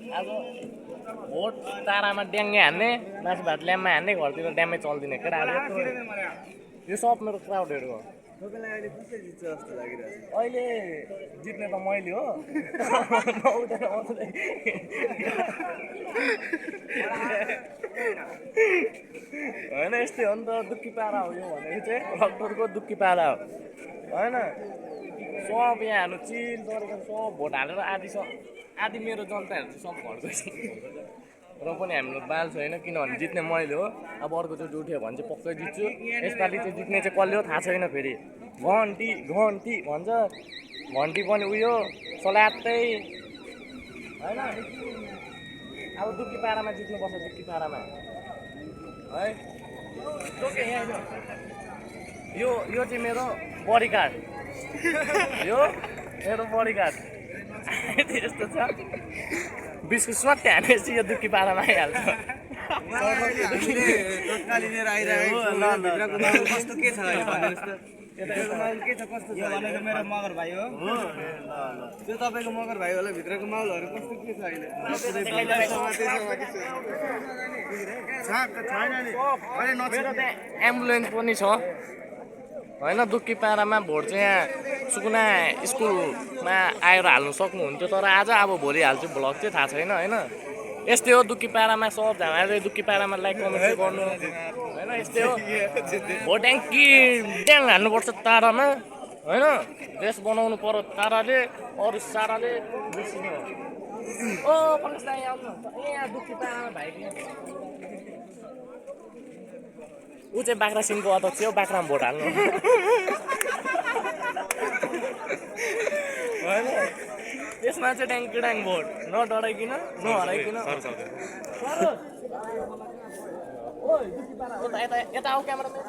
आज भोट तारामा ड्याङ्गे हान्ने मासु भात ल्याम्मा हान्ने घरतिर ड्यामै चल्दिने केटाहरू यो सब मेरो क्राउडहरू हो अहिले जित्ने त मैले हो होइन यस्तै हो नि त दुःखी पारा हो यो भनेको चाहिँ डक्टरको दुःखी पारा हो होइन सब यहाँ हाल्नु चिल गरेको सब भोट हालेर आधी मेरो जनताहरू चाहिँ सब घर गइसक्यो र पनि हाम्रो बाल छैन किनभने जित्ने मैले हो अब अर्कोचोटि उठ्यो भने चाहिँ पक्कै जित्छु यसपालि चाहिँ जित्ने चाहिँ कसले हो थाहा छैन फेरि घन्टी घन्टी भन्छ घन्टी पनि उयो सल्यात्तै होइन अब दुःखी पारामा जित्नुपर्छ दुःखी पारामा है यो चाहिँ मेरो बडी कार्ड यो मेरो बडी कार्ड यस्तो छ बिस्कुट स्वाट्टै हानेपछि यो दुःखी पारामा आइहाल्छ मेरो मगर भाइ हो त्यो तपाईँको मगर भाइ होला भित्रको माउलहरू कस्तो के छ अहिले एम्बुलेन्स पनि छ होइन दुःखी पारामा भोट चाहिँ यहाँ सुकुना स्कुलमा आएर हाल्नु सक्नुहुन्थ्यो तर आज अब भोलि हाल्छु भ्लग चाहिँ थाहा छैन होइन यस्तै हो दुःखी पारामा सब झाँडा दुःखी पारामा लाइक कमेन्ट चाहिँ गर्नु होइन यस्तै हो भोट ड्याङ हाल्नुपर्छ तारामा होइन देश बनाउनु पर्यो ताराले अरू साराले बिर्सिने हो पल्स दाइ आउनुहुन्छ यहाँ दुःखी पारामा भाइ ऊ चाहिँ बाख्रा सिंहको अध्यक्ष हो बाख्रामा भोट हाल्नु होइन त्यसमा चाहिँ ड्याङ भोट नडराइकन नहराइकन यता आऊ क्यामेरा भोट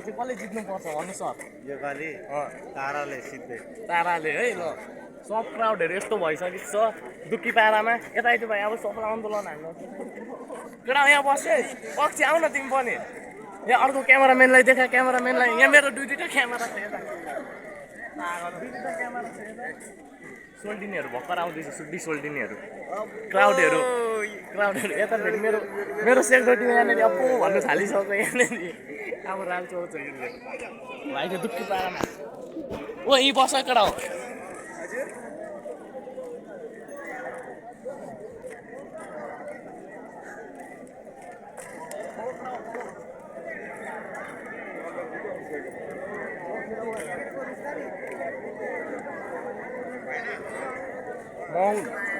चाहिँ कसले जित्नुपर्छ भन्नु सर योपालि ताराले सिद्धे ताराले है ल सब क्राउडहरू यस्तो भइसकेको छ दुःखी पारामा यता यता भाइ अब सबलाई आन्दोलन हान्नु केटा यहाँ बस्छ पक्ष आऊ न तिमी पनि यहाँ अर्को क्यामेराम्यानलाई देखा क्यामेराम्यानलाई यहाँ मेरो दुईवटा क्यामेरा छ यता दुईवटा क्यामेरा छ यता सोल्टिनीहरू भर्खर आउँदैछ सुड्डी सोल्टिनीहरू क्राउडहरू यता फेरि मेरो सेक्युरिटी यहाँनिर अप्पो भन्नु थालिसक्यो यहाँनिर अब राल चौच भाइले दुःखी पारामा ओ यहीँ बस केटा हो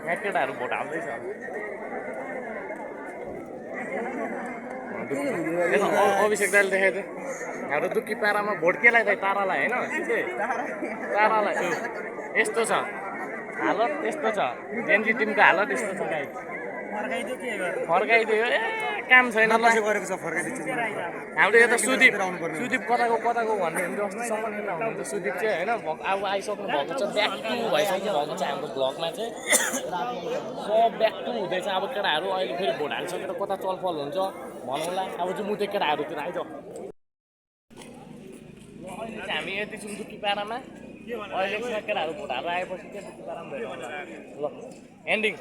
यहाँ केटाहरू भोट हाल्दैछ अभिषेक दाइले देखाइदियो हाम्रो दुःखी पारामा भोट केलाई त तारालाई होइन तारालाई यस्तो छ हालत यस्तो छ जेएनजी टिमको हालत यस्तो छ गाई फर्काइदियो काम छैन हाम्रो यता सुदीप कताको भन्ने हुन्छ अस्तिसम्म हुनुहुन्छ सुदीप चाहिँ होइन अब आइसक्नु भएको छ ब्याक टु भइसक्नु भएको छ हाम्रो ब्लगमा चाहिँ सब ब्याक टु हुँदैछ अब केटाहरू अहिले फेरि भोट हालिसकेर कता चलफल हुन्छ भनौँला अब चाहिँ म त्यो केटाहरूतिर आइजाउँ अहिले चाहिँ हामी यति छौँ दुःखी पारामा अहिले केटाहरू भोट हालेर आएपछि चाहिँ दुःखी पारामा भेट्नु ल एन्डिङ